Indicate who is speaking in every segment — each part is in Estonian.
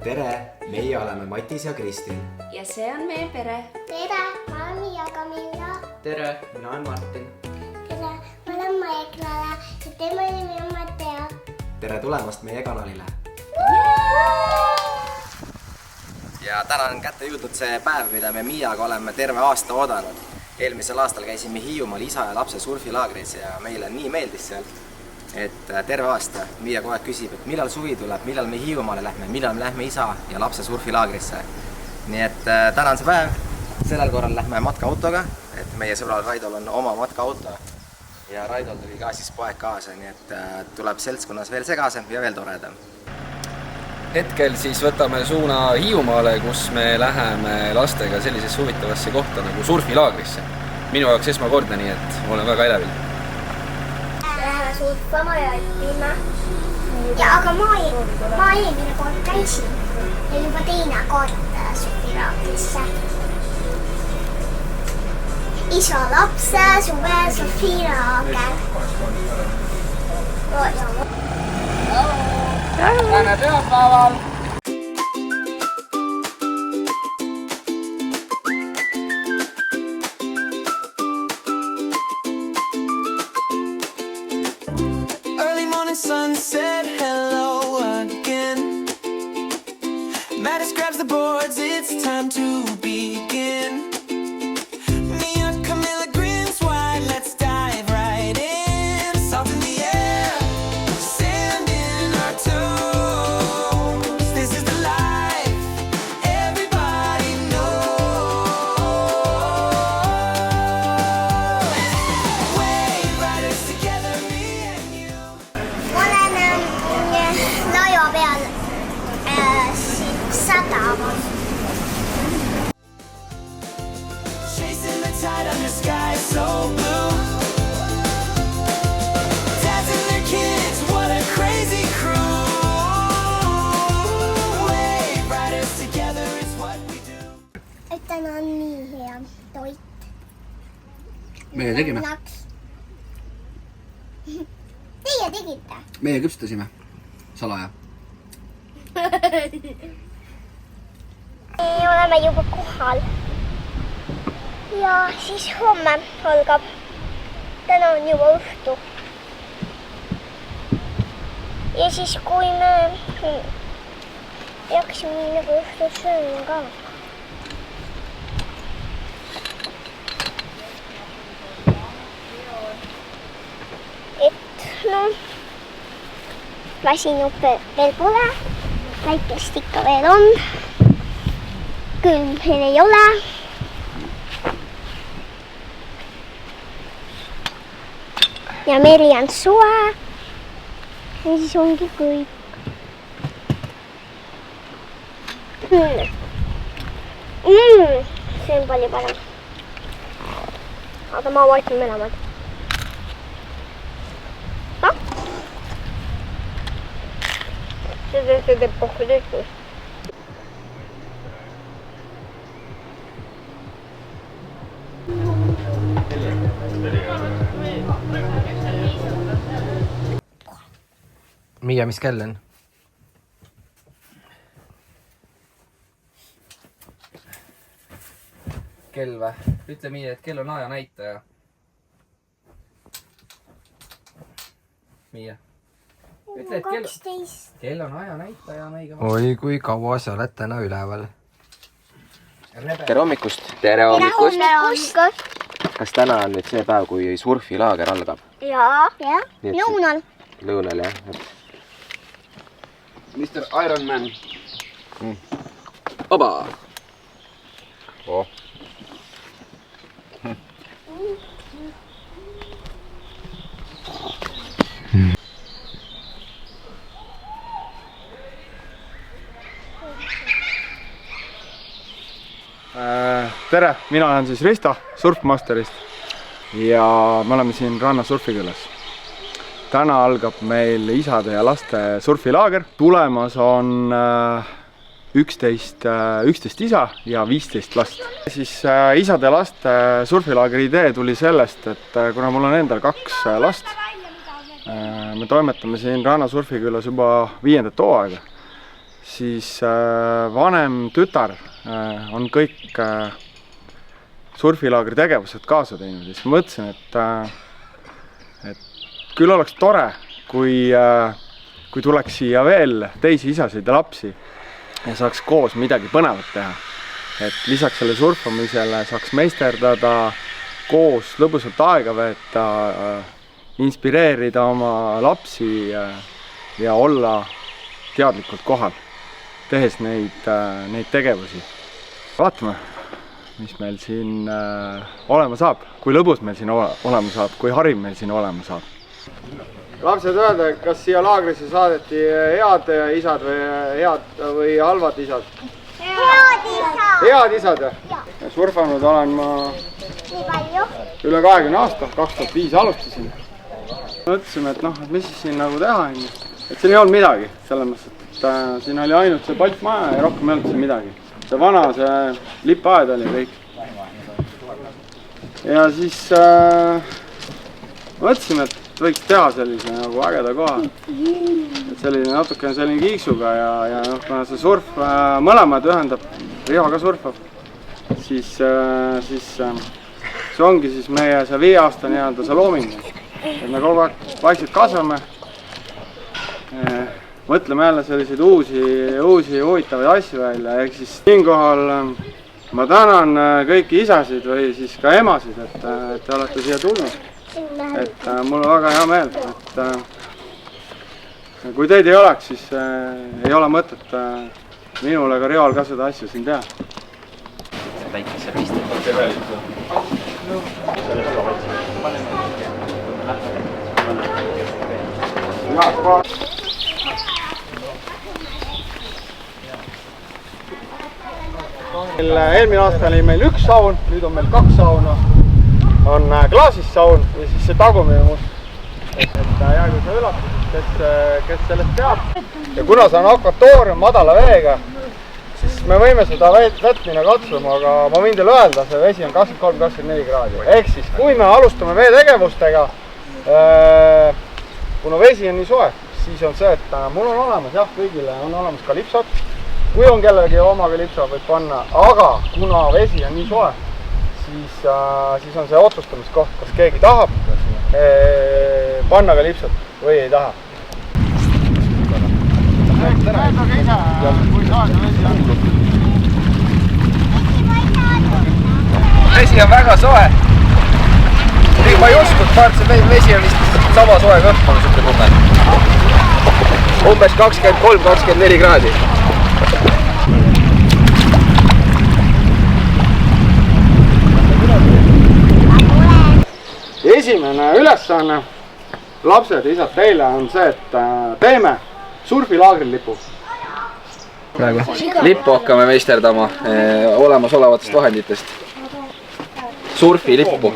Speaker 1: tere, meie oleme Matis ja Kristin.
Speaker 2: Ja see on meie pere.
Speaker 3: Tere, ma olen Miia Camilla.
Speaker 4: Tere, mina olen Martin.
Speaker 3: Tere, ma olen Maieklale ja tema nimi on Mattea.
Speaker 1: Tere tulemast meie kanalile. Ja täna on kätte jõudnud see päev, mida me Miiaga oleme terve aasta oodanud. Eelmisel aastal käisime Hiiumaal isa ja lapse surfilaagris ja meile nii meeldis seal, et terve aasta Miia kogu aeg küsib, et millal suvi tuleb, millal me Hiiumaale lähme, millal me lähme isa ja lapse surfilaagrisse. Nii et täna on see päev, sellel korral lähme matkaautoga, et meie sõbral Raidol on oma matkaauto ja Raidol tuli ka siis poeg kaasa, nii et tuleb seltskonnas veel segasem ja veel toredam.
Speaker 5: Hetkel siis võtame suuna Hiiumaale, kus me läheme lastega sellisesse huvitavasse kohta nagu surfilaagrisse. Minu jaoks esmakordne, nii et olen väga elevil.
Speaker 3: Läheme surfama ja õppima. Ja aga ma eelmine kord käisin ja juba teine kord surfilaagrisse. Isa, lapse, suve, surfilaager.
Speaker 4: Tänne pühapäeval!
Speaker 6: Early morning sunset, hello again. Mattis grabs the boards, it's time to begin. Mia Camilla grins wide, let's dive right in. Salt in the air, sand in our toes. This is the life everybody knows. Wave riders together, me and you.
Speaker 3: Olen laeva peal sadamas.
Speaker 6: Chasing the tide under sky so blue. Dads and their kids, what a crazy crew. Wave riders together is what we do.
Speaker 3: Täna on nii hea toit.
Speaker 7: Meie tegime.
Speaker 3: Teie tegite?
Speaker 7: Meie küpstasime salaja.
Speaker 3: Me oleme juba kohal. Ja siis homme algab. Täna on juba õhtu. Ja siis kui me peaksime nii nagu õhtu sööma ka. Et no, väsinud veel pole, väikest ikka veel on, külm veel ei ole. Ja meri on soe ja siis ongi kõik. See on palju parem. Aga ma vaatan mõlemad. See teeb kokku tehtud.
Speaker 1: Miia, mis kell on?
Speaker 5: Kell või? Ütle Miia, et kell on aja näitaja. Miia. Ütle, et
Speaker 3: 12.
Speaker 5: kell on aja näitaja on õige.
Speaker 1: Oi, kui kaua sa oled täna üleval.
Speaker 5: Tere hommikust!
Speaker 1: Tere
Speaker 3: hommikust!
Speaker 1: Kas täna on nüüd see päev, kui surfilaager algab?
Speaker 3: Jaa, lõunal.
Speaker 1: Lõunal, jah?
Speaker 7: Mr. Ironman.
Speaker 1: Oba! Oh.
Speaker 8: Tere, mina olen siis Risto Surfmasterist ja me oleme siin ranna surfikülas. Täna algab meil isade ja laste surfilaager. Tulemas on 11 isa ja 15 last. Siis isade ja laste surfilaagri idee tuli sellest, et kuna mul on endal 2 last, me toimetame siin ranna surfikülas juba 5. hooaega. siis vanem tütar on kõik surfilaagri tegevused kaasa teinud ja siis mõtlesin, et küll oleks tore, kui tuleks siia veel teisi isasid ja lapsi ja saaks koos midagi põnevat teha. Et lisaks selle surfamisele saaks meisterdada, koos lõbusalt aega veeta, inspireerida oma lapsi ja olla teadlikult kohal, tehes neid tegevusi. Vaatame, mis meil siin olema saab, kui lõbus meil siin olema saab, kui hariv meil siin olema saab. Lapsed, öelda, kas siia laagrisse saadeti head isad või halvad isad? Head isad, jah? Surfanud olen ma üle 20 aasta, 2005 alustasin. Mõtlesime, et mis siis siin nagu teha, et siin ei olnud midagi, selles mõttes, et siin oli ainult see paltmaja ja rohkem ei olnud siin midagi. See vana, see lippaed oli kõik. Ja siis mõtlesime, et võiks teha sellise nagu ägeda koha. Et selline natukene selline kiiksuga ja kuna see surf mõlemad ühendab, Riho ka surfab, siis see ongi siis meie see 5 aasta nii-öelda see looming. Et me kogu aeg vaikselt kasvame, mõtleme jälle selliseid uusi huvitavaid asju välja. Ehk siis siinkohal ma tänan kõiki isasid või siis ka emasid, et te olete siia tulnud. Et mul on väga hea meel, et kui teid ei oleks, siis ei ole mõtet minul ega Riol ka seda asja siin teha.
Speaker 1: See väikese pistet. Eelmine aasta oli meil 1 saun, nüüd on meil 2 sauna. On klaasist saun ja siis see tagumine must. Et jäägu see üllatus, kes sellest teab. Ja kuna see on akvatoorium madala veega, siis me võime seda vett minna katsuma, aga ma võin teile öelda, see vesi on 23-24 kraadi. Ehk siis, kui me alustame veetegevustega, kuna vesi on nii soe, siis on see, et mul on olemas, jah, kõigile on olemas kalipsod. Kui on kellelegi oma kalipso, võib panna, aga kuna vesi on nii soe, siis on see otsustamiskoht, kas keegi tahab panna kalipsot või ei taha.
Speaker 5: Vesi on väga soe. Ma ei uskunud, et vesi on vist sama soe kõht, ma olen tunne. Umbes 23-24 kraadi.
Speaker 8: Esimene ülesanne, lapsed ja isad teile on see, et teeme surfilaagri lipu.
Speaker 5: Lippu hakkame meisterdama olemasolevatest vahenditest. Surfi lippu.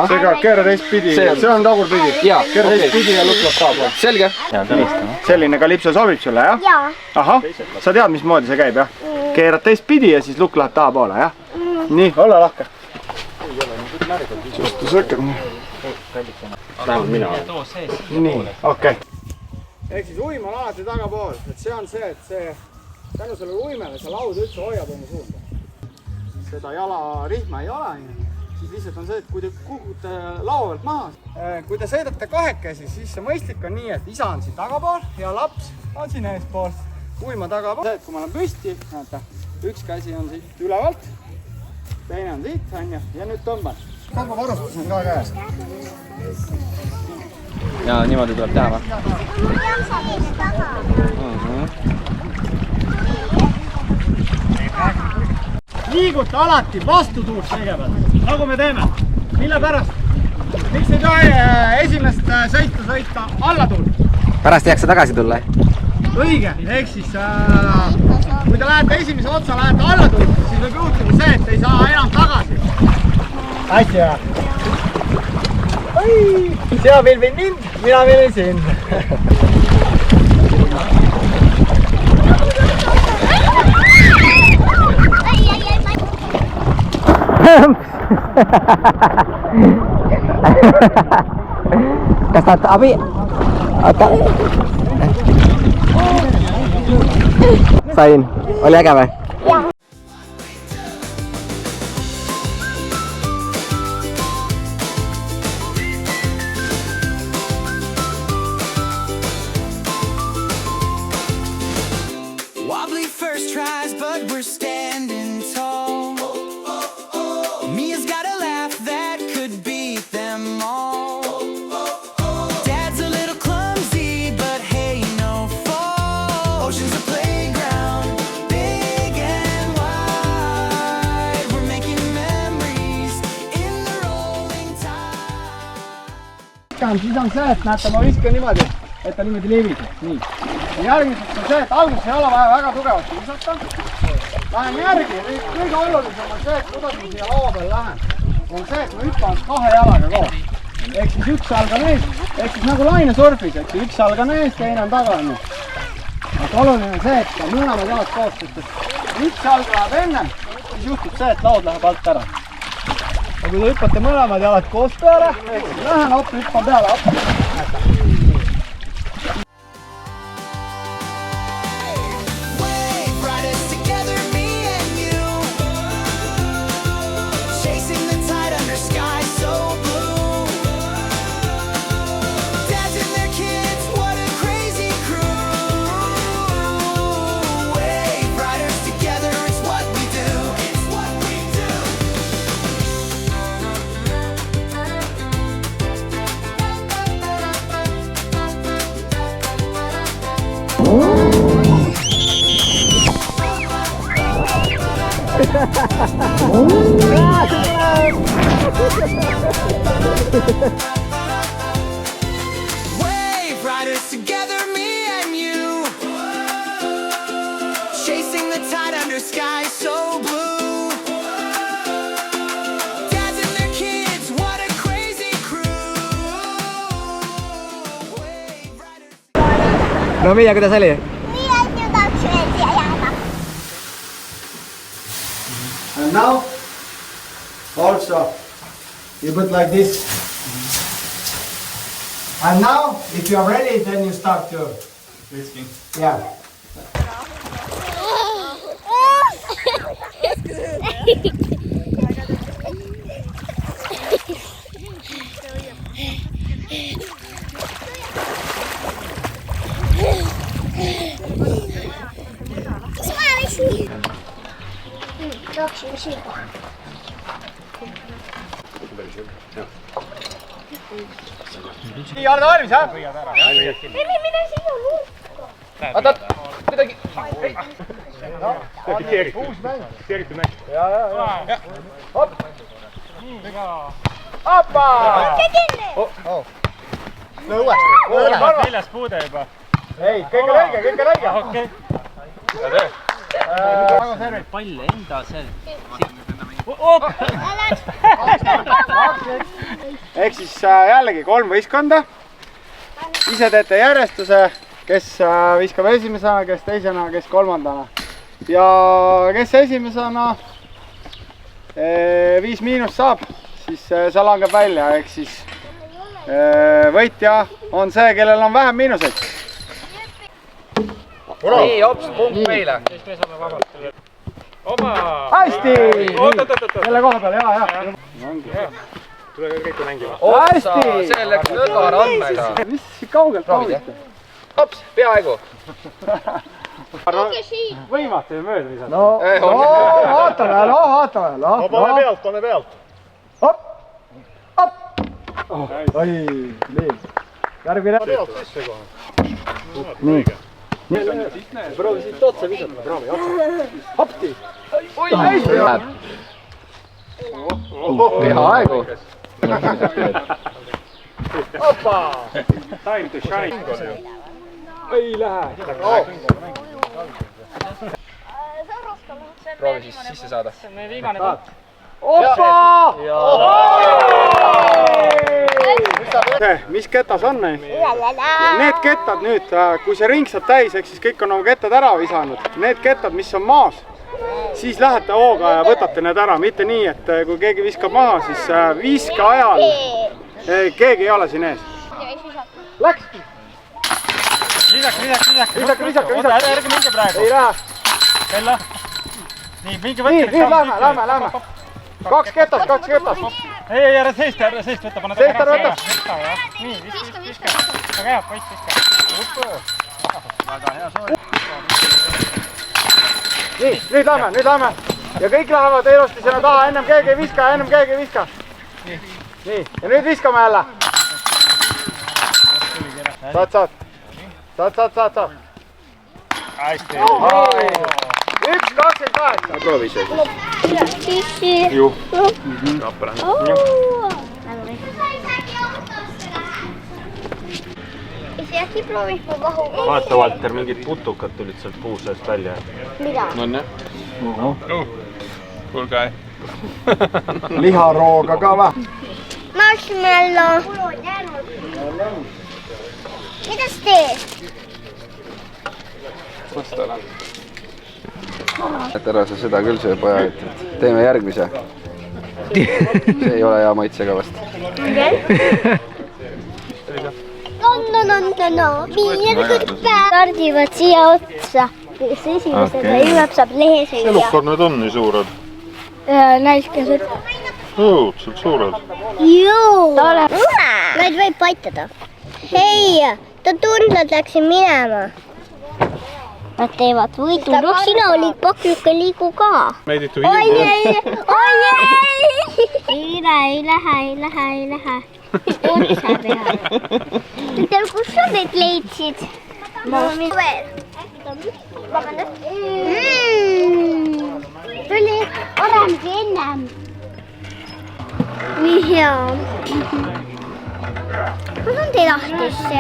Speaker 8: seega keera teistpidi, see on tagurpidi.
Speaker 5: Jaa,
Speaker 8: keera teistpidi ja lukk läheb tahapoole.
Speaker 5: selge.
Speaker 8: Selline kalipso sobib sulle, jah?
Speaker 3: Jaa.
Speaker 8: Ahah, sa tead, mismoodi see käib, jah? Keerad teistpidi ja siis lukk läheb tahapoole, jah? Nii, ole lahke. Sustu sõkkab. Nii, okei. Ehk siis uim on alati tagapool, et see on see, et see tänu sellele uimele see laud üldse hoiab oma suunda. Seda jalarihma ei ole, siis lihtsalt on see, et kui te kukute laua pealt maha, kui te sõidate kahekesi, siis see mõistlik on nii, et isa on siin tagapool ja laps on siin eespool. Uima tagapool, see, et kui ma olen püsti, näete, üks käsi on siit ülevalt, teine on siit, on ju, ja nüüd tõmban. Kogu varustus on ka käes.
Speaker 5: Ja niimoodi tuleb teha, või?
Speaker 8: Liiguta alati vastutuult kõigepealt, nagu me teeme. Mille pärast? Miks ei tohi esimest sõitu sõita allatuult?
Speaker 1: Pärast ei jaksa tagasi tulla.
Speaker 8: Õige, ehk siis kui te lähete esimese otsa, lähete allatuult, siis võib juhtuda see, et ei saa enam tagasi. Hästi hea. Sina filmin mind, mina filmin sind.
Speaker 1: Kas tahad abi? Sain. Oli äge või?
Speaker 6: Wobbly first tries, but we're standing tall. Mia's got a laugh that could beat them all. Dad's a little clumsy, but hey, no fall. Ocean's a playground, big and wide. We're making memories in the rolling tide.
Speaker 8: Siis on see, et näete, ma viskan niimoodi, et ta niimoodi levib. Nii. Ja järgmiseks on see, et alguses ei ole vaja väga tugevasti visata. Lähen järgi. Kõige olulisem on see, et kuidas ma siia laua peal lähen. On see, et ma hüppan kahe jalaga koos. Ehk siis üks jalg on ees, ehk siis nagu lainesurfis, eks ju, üks jalg on ees, teine on taga. Et oluline on see, et mõlemad jalad koos, sest üks jalg läheb ennem, siis juhtub see, et laud läheb alt ära. Ja kui te hüppate mõlemad jalad koos peale, ehk siis lähen, hopp, hüppan peale, hopp.
Speaker 6: Wave riders together, me and you. Chasing the tide under sky so blue. Dads and their kids, what a crazy crew. Wave riders together, it's what we do. It's what we do. Wave riders together, me and you. Chasing the tide under sky so blue. Dads and their kids, what a crazy crew. Wave riders.
Speaker 1: No Miia, kuidas oli?
Speaker 3: Nii on ju tahaks siia jääda.
Speaker 8: And now, also, you put like this. And now, if you are ready, then you start to whisking. Yeah.
Speaker 3: Kas ma võiksin? Jooksime siia.
Speaker 8: Nii, oled valmis, jah?
Speaker 3: Mine siia luukku.
Speaker 5: Oot, kuidagi.
Speaker 8: Uus mäng. Ja. Hopp. Hoppa! No uuesti.
Speaker 2: Neljas puude juba.
Speaker 8: Ei, kõige lõige.
Speaker 2: Okei.
Speaker 8: Väga servis.
Speaker 2: Pall enda see.
Speaker 8: ehk siis jällegi 3 võistkonda. ise teete järjestuse, kes viskab esimesena, kes teisena, kes kolmandana. ja kes esimesena 5 miinust saab, siis see langeb välja, ehk siis võitja on see, kellel on vähem miinuseid.
Speaker 5: nii, hops, punkt meile.
Speaker 8: hästi! selle koha peal, jaa. tule kõik mängima. hästi!
Speaker 5: see läks nõga randmega.
Speaker 8: mis kaugelt kaugelt?
Speaker 5: Hops, peaaegu.
Speaker 8: võimatu ju mööda visata. no vaatame. pane pealt. Hopp! oi, nii. järgmine. nii. proovi siit otsa visata, proovi otsa. hopti.
Speaker 5: peaaegu.
Speaker 8: Opa! Time to shine. ei lähe.
Speaker 5: proovi siis sisse saada.
Speaker 8: Opa! mis ketas on? Need kettad nüüd, kui see ring saab täis, ehk siis kõik on oma kettad ära visanud. Need kettad, mis on maas, siis lähete hooga ja võtate need ära. Mitte nii, et kui keegi viskab maha, siis viske ajal keegi ei ole siin ees. Läks! Visake! Ärge minge praegu! Ei lähe! Nii, minge võtke! Nii, lähme! 2 ketast! Ei, ära seist, võta, pane ta ära. Nii, viska. Väga hea, poiss, viska. Väga hea soov. Nii, nüüd lähme. Ja kõik lähevad ilusti sinna taha, ennem keegi ei viska. Nii, ja nüüd viskame jälle. Saad. Hästi. 1.28.
Speaker 5: proovi ise.
Speaker 8: Juh.
Speaker 3: äkki proovib mu vahu.
Speaker 2: vaata, Valter, mingid putukad tulid sealt puu seest välja.
Speaker 3: mida?
Speaker 5: on jah?
Speaker 2: Kuulge.
Speaker 8: liharooga ka või?
Speaker 3: Marshmallow. mida sa teed?
Speaker 5: et ära sa seda küll söö, poja, et teeme järgmise. see ei ole hea maitsega vast.
Speaker 3: No. Tardivad siia otsa. Kes esimesega jõuab, saab lehe süüa.
Speaker 2: Elukad need on nii suured.
Speaker 3: Näiskesed.
Speaker 2: Õudselt suured.
Speaker 3: Juu. Neid võib paitada. Hei, ta tundnud läksin minema. Nad teevad võidu. No sina olid pakluke liigu ka.
Speaker 2: Made it to
Speaker 3: Oi! Ei lähe. Otsa teha. Ütel, kus sa need leidsid? Veel. Vabandust. Tuli oranži ennem. Nii hea. Ma saan teid ahtisse.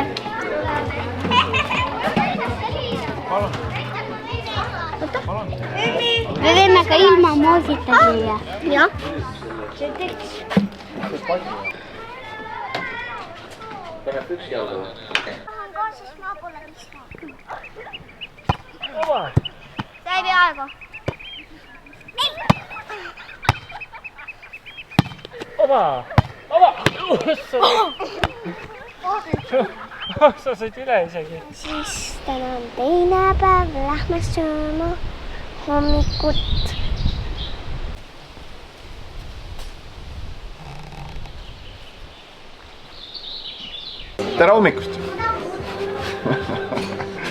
Speaker 3: Me võime ka ilma moosita süüa. Jah.
Speaker 5: Paneb üks jalga või?
Speaker 3: See ei peaaegu.
Speaker 4: Sa said üle isegi.
Speaker 3: Siis täna on teine päev, lähme sööma hommikut.
Speaker 8: tere hommikust!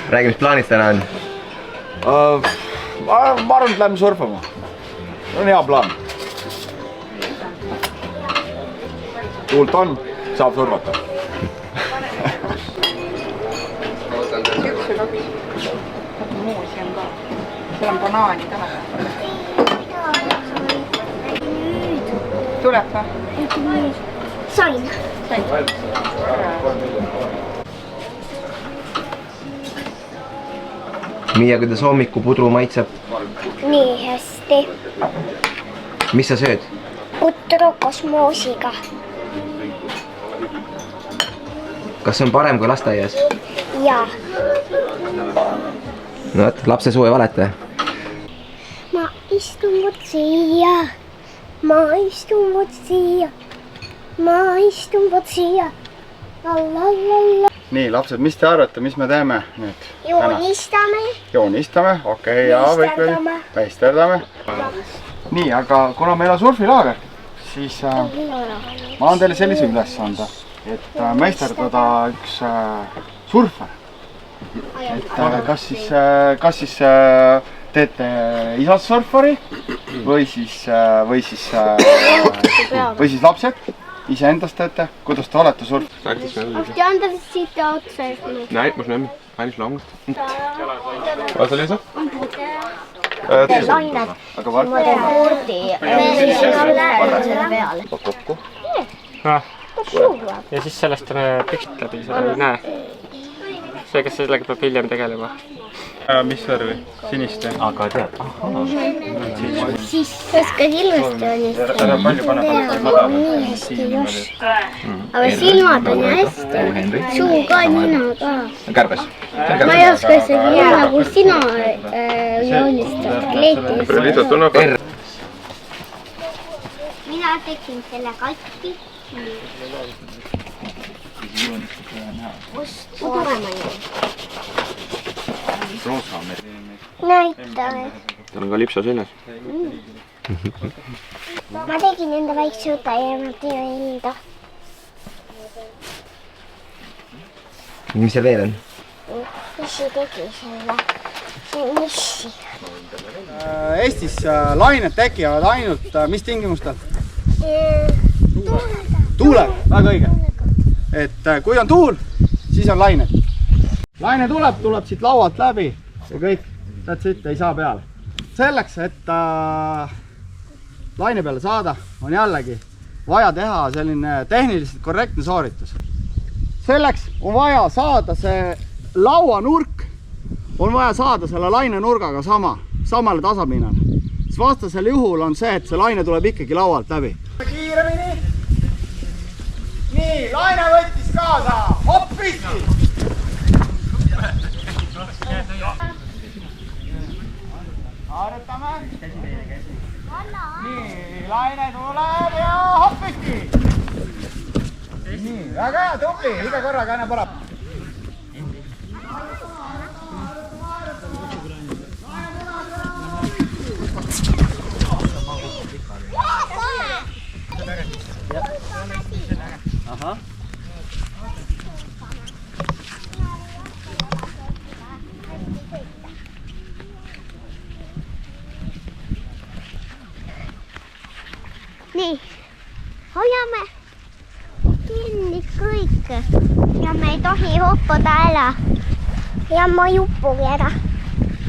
Speaker 1: räägi, mis plaanid täna on?
Speaker 8: ma arvan, et lähme surfama. On hea plaan. tuult on, saab surfata.
Speaker 9: muuseum ka. seal on banaani taha. tuleb või?
Speaker 3: Sain.
Speaker 1: Miia, kuidas hommikupudru maitseb?
Speaker 3: Nii hästi.
Speaker 1: mis sa sööd?
Speaker 3: putru kosmoosiga.
Speaker 1: kas see on parem kui lasteaias?
Speaker 3: Jaa.
Speaker 1: no vot, lapse suu ei valeta.
Speaker 3: Ma istun vot siia. Ma istun vot siia. Ma istun vot siia.
Speaker 8: nii, lapsed, mis te arvate, mis me teeme nüüd?
Speaker 3: Joonistame.
Speaker 8: Joonistame, okei, jaa, võib veel. Meisterdame. nii, aga kuna meil on surfilaager, siis ma annan teile sellise ülesande, et meisterdada üks surfer. et kas siis teete isast surfari või siis lapsed iseendast teete, kuidas te olete surf?
Speaker 3: Auf die andere Seite auch surfen.
Speaker 5: Nein, musst nicht mehr. Eine Schlange. Was soll ich sagen?
Speaker 3: Lained.
Speaker 8: aga vaata. kokku.
Speaker 4: ja siis sellest püksid läbi, seda ei näe. see, kes sellega peab hiljem tegelema.
Speaker 2: mis värvi? Sinist või?
Speaker 4: aga tead,
Speaker 3: Siis oska silmast joonistada.
Speaker 2: Ära palju pane
Speaker 3: nii hästi ei oska. Aga silmad on ju hästi. Suu ka, nina ka.
Speaker 1: kärbes.
Speaker 3: Ma ei oska isegi nii nagu sina joonistad. Mina tegin selle katki. Näitame.
Speaker 5: Tal on ka lipsa seljas.
Speaker 3: Ma tegin enda väikse õde ja ma teen enda.
Speaker 1: mis seal veel on?
Speaker 3: Missi tegi selle. See on Missi.
Speaker 8: Eestis lained tekivad ainult mis tingimustel? Tuulega, väga õige. et kui on tuul, siis on lained. Laine tuleb siit laualt läbi ja kõik, that's it, ei saa peale. Selleks, et laine peale saada, on jällegi vaja teha selline tehniliselt korrektne sooritus. Selleks on vaja saada see lauanurk, on vaja saada selle laine nurgaga samale tasapinnale. Siis vastasel juhul on see, et see laine tuleb ikkagi laualt läbi. Kiiremini. Nii, laine võttis kaasa, hopp püsti. Harjutame. Nii, laine tuleb ja hopp püsti. Nii, väga hea, tubli, iga korraga aina parem. Ahah.
Speaker 3: Nii, hoiame kinni kõik ja me ei tohi hoppuda ära ja ma ei uppugi ära,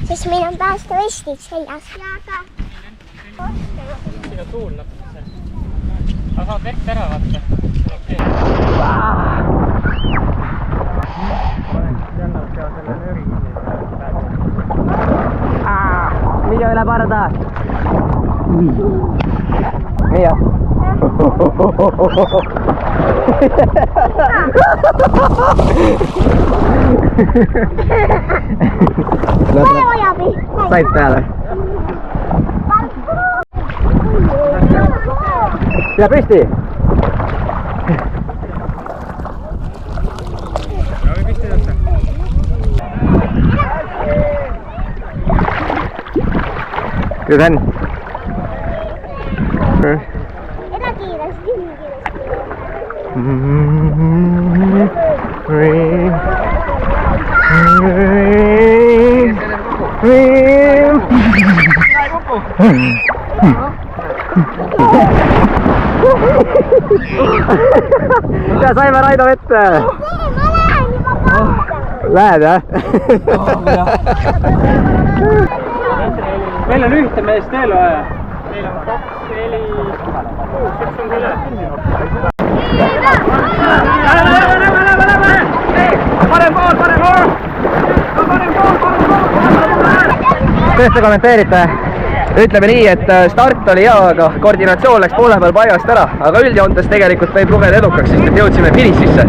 Speaker 3: sest meil on päästevestid seljas.
Speaker 4: siin on tuul natuke. Aga saad vett ära vaata.
Speaker 1: Mikä üle parda? Mia. Sait peale. Pea püsti. Kuidas on?
Speaker 3: Eda kiiresti, nii
Speaker 1: Mitä saime Raido vette?
Speaker 3: ma lähen juba kaugele.
Speaker 1: Lähed jah?
Speaker 4: Meil on ühte meest veel vaja. Meil on 2, 4, 6, 1 on üle. Parem pool!
Speaker 1: Kuidas te kommenteerite? ütleme nii, et start oli hea, aga koordinatsioon läks poole peal paigast ära, aga üldjoontes tegelikult võib lugeda edukaks, sest et jõudsime finišisse.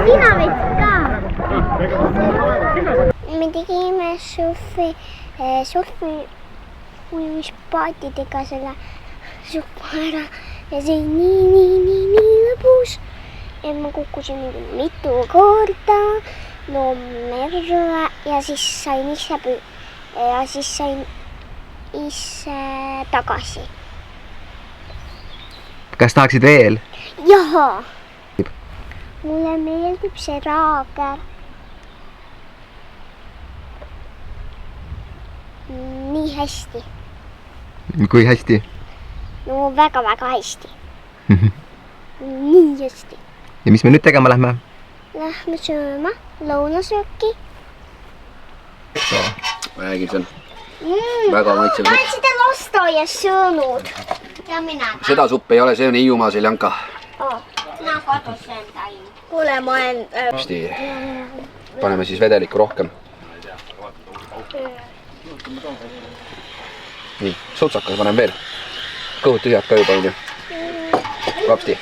Speaker 3: Sina võid ka. Me tegime surfiujumispaatidega selle suppa ära ja see nii lõbus. Ja ma kukkusin mitu korda merre ja siis sain ise tagasi.
Speaker 1: Kas tahaksid veel?
Speaker 3: Jaa. Mulle meeldib see raager. Nii hästi.
Speaker 1: Kui hästi?
Speaker 3: No väga-väga hästi. Nii hästi.
Speaker 1: Ja mis me nüüd tegema lähme?
Speaker 3: Lähme sööma lõunasööki.
Speaker 7: Räägi seal. Väga maitsev.
Speaker 3: Ma olen seda lasteaias söönud. Ja mina ka.
Speaker 7: Seda suppi ei ole, see on Hiiumaa seljanka.
Speaker 3: Mina kodus söön tain. Kuule, ma olen...
Speaker 7: Hästi. Paneme siis vedelikku rohkem. Nii, sutsakas panen veel. Kõhud tühjad ka juba, on ju. Rapsti.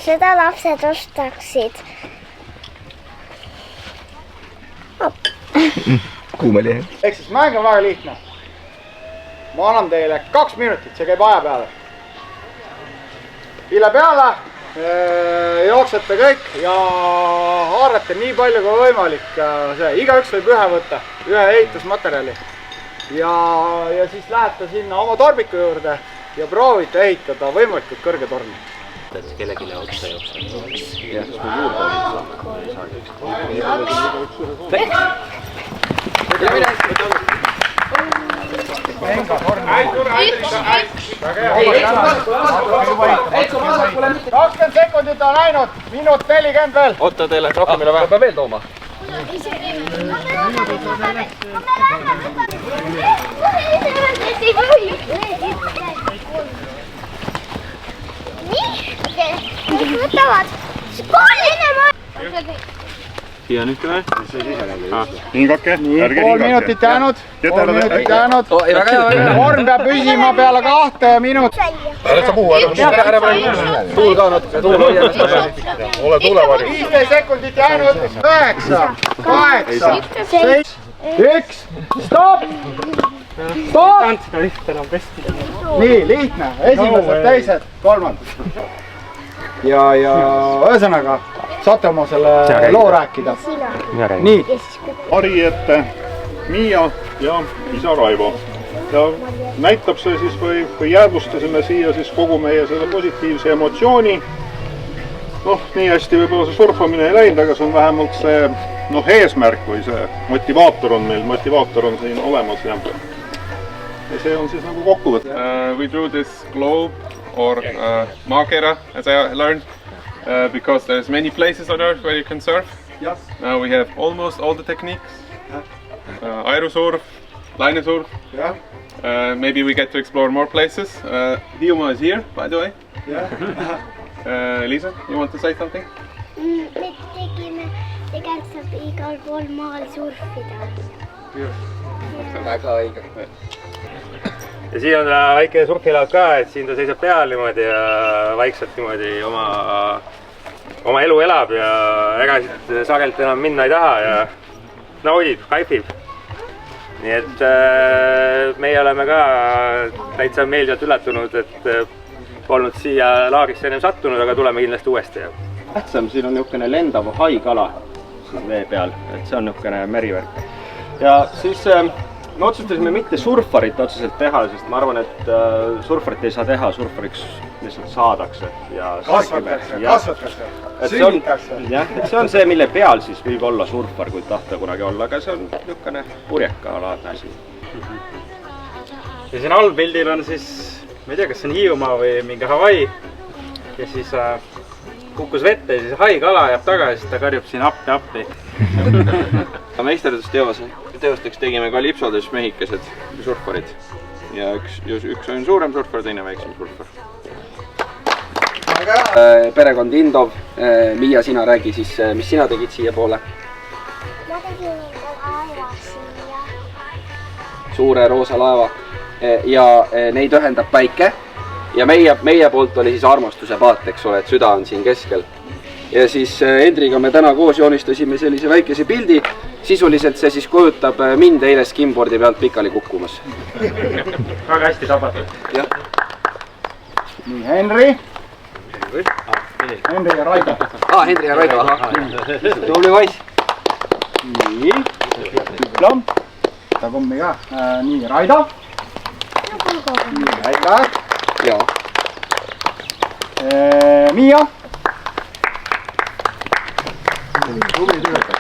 Speaker 3: Seda lapsed ostaksid.
Speaker 1: Kuum oli jah.
Speaker 8: Ehk siis mäng on väga lihtne. Ma annan teile 2 minutit, see käib aja peale. Pille peale, jooksete kõik ja haarate nii palju kui võimalik. Igaüks võib ühe võtta, ühe ehitusmaterjali. Ja siis lähete sinna oma torbiku juurde ja proovite ehitada võimalikult kõrge torni.
Speaker 4: Kellegile otsa jookseb.
Speaker 8: Kakskümmend sekundit on läinud, minut 40 veel.
Speaker 5: Oota teile, rohkem meile vaja. Peab veel tooma.
Speaker 3: Kõik võtavad kooli enam.
Speaker 2: Siia on ühte või?
Speaker 8: Nii, pool minutit jäänud. Vorm peab püsima peale 2 minutit.
Speaker 5: Tuul ka natuke, tuul hoia ennast.
Speaker 8: Ole tulevari. 15 sekundit jäänud. 9, 8, 7, 1, stopp! Stopp! Nii, lihtne. Esimesed, teised, kolmandad. Ja ühesõnaga, saate oma selle loo rääkida. Nii.
Speaker 10: Mari ette Miia ja isa Raivo. Ja näitab see siis või jäädvustasime siia siis kogu meie selle positiivse emotsiooni. Noh, nii hästi võib-olla see surfamine ei läinud, aga see on vähemalt see eesmärk või see motivaator on meil, motivaator on siin olemas ja see on siis nagu kokkuvõte.
Speaker 2: We drew this globe or maakera, as I learned, because there's many places on Earth where you can surf.
Speaker 8: Yes.
Speaker 2: Now we have almost all the techniques. Aerosurf, linesurf.
Speaker 8: Yeah.
Speaker 2: Maybe we get to explore more places. Hiiumaa is here, by the way.
Speaker 8: Yeah.
Speaker 2: Liisa, you want to say something?
Speaker 3: Me tegime, tegelikult saab igal pool maal surfida.
Speaker 5: Väga õige.
Speaker 4: Ja siin on väike surfilaud ka, et siin ta seisab peal niimoodi ja vaikselt niimoodi oma elu elab ja ega siit sagelt enam minna ei taha ja naudib, kaifib. Nii et meie oleme ka täitsa meeldivalt üllatunud, et polnud siia laagrisse ennem sattunud, aga tuleme kindlasti uuesti. Tähtsam, siin on niisugune lendav haikala vee peal, et see on niisugune merivärk. Ja siis
Speaker 11: me otsustasime mitte surfarit otseselt teha, sest ma arvan, et surfarit ei saa teha, surfariks lihtsalt saadakse.
Speaker 8: Kasvatakse, sünnitakse.
Speaker 11: Jah, et see on see, mille peal siis võib olla surfar, kui tahta kunagi olla, aga see on niisugune purjeka-laadne asi.
Speaker 12: Ja siin allpildil on siis, ma ei tea, kas see on Hiiumaa või mingi Hawaii ja siis kukkus vette ja siis hai kala jääb tagasi, siis ta karjub siin appi.
Speaker 2: Meisterdusteks tegime kalipsodes mehikesed surfarid ja üks on suurem surfar, teine väiksem surfar.
Speaker 7: Perekond Indov, Miia, sina räägi siis, mis sina tegid siia poole?
Speaker 3: Ma tegin laeva siia.
Speaker 7: Suure roosa laeva ja neid ühendab päike ja meie poolt oli siis armastuse paat, eks ole, et süda on siin keskel. Ja siis Hendriga me täna koos joonistasime sellise väikese pildi. Sisuliselt see siis kujutab mind eile skimboardi pealt pikali kukkumas.
Speaker 12: Väga hästi tabatud.
Speaker 8: Nii, Henri. Henri ja Raido.
Speaker 7: Henri ja Raido, tubli poiss.
Speaker 8: Nii, diplom. Ta kummi ka. Nii, Raido. Nii, Raido.
Speaker 7: Joo.
Speaker 8: Miia.
Speaker 7: Tubli tüvekas.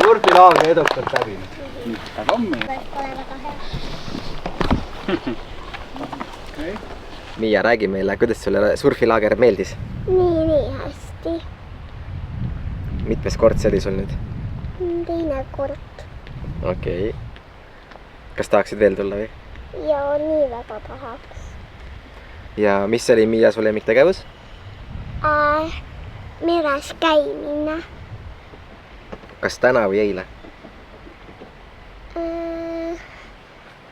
Speaker 7: Surfilaagri edukalt läbinud.
Speaker 8: Nii, ta kummi.
Speaker 1: Miia, räägi meile, kuidas sulle surfilaager meeldis?
Speaker 3: Nii hästi.
Speaker 1: Mitmes kord see oli sul nüüd?
Speaker 3: Teine kord.
Speaker 1: Okei. Kas tahaksid veel tulla või?
Speaker 3: Ja nii väga tahaks.
Speaker 1: Ja mis oli Miia su lemmiktegevus?
Speaker 3: Meres käimine.
Speaker 1: Kas täna või eile?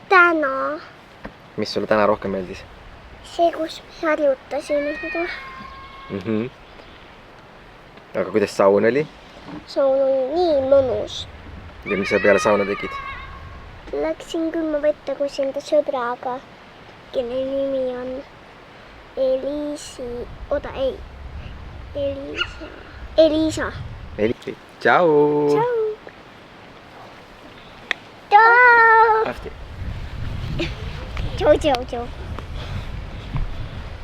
Speaker 3: Täna.
Speaker 1: Mis sulle täna rohkem meeldis?
Speaker 3: See, kus me harjutasime seda.
Speaker 1: Aga kuidas saun oli?
Speaker 3: Saun oli nii mõnus.
Speaker 1: Ja mis sa peale sauna tegid?
Speaker 3: Läksin külma vette koos enda sõbraga, kelle nimi on Elisa.
Speaker 1: Tšau!
Speaker 3: Tšau! Tšau!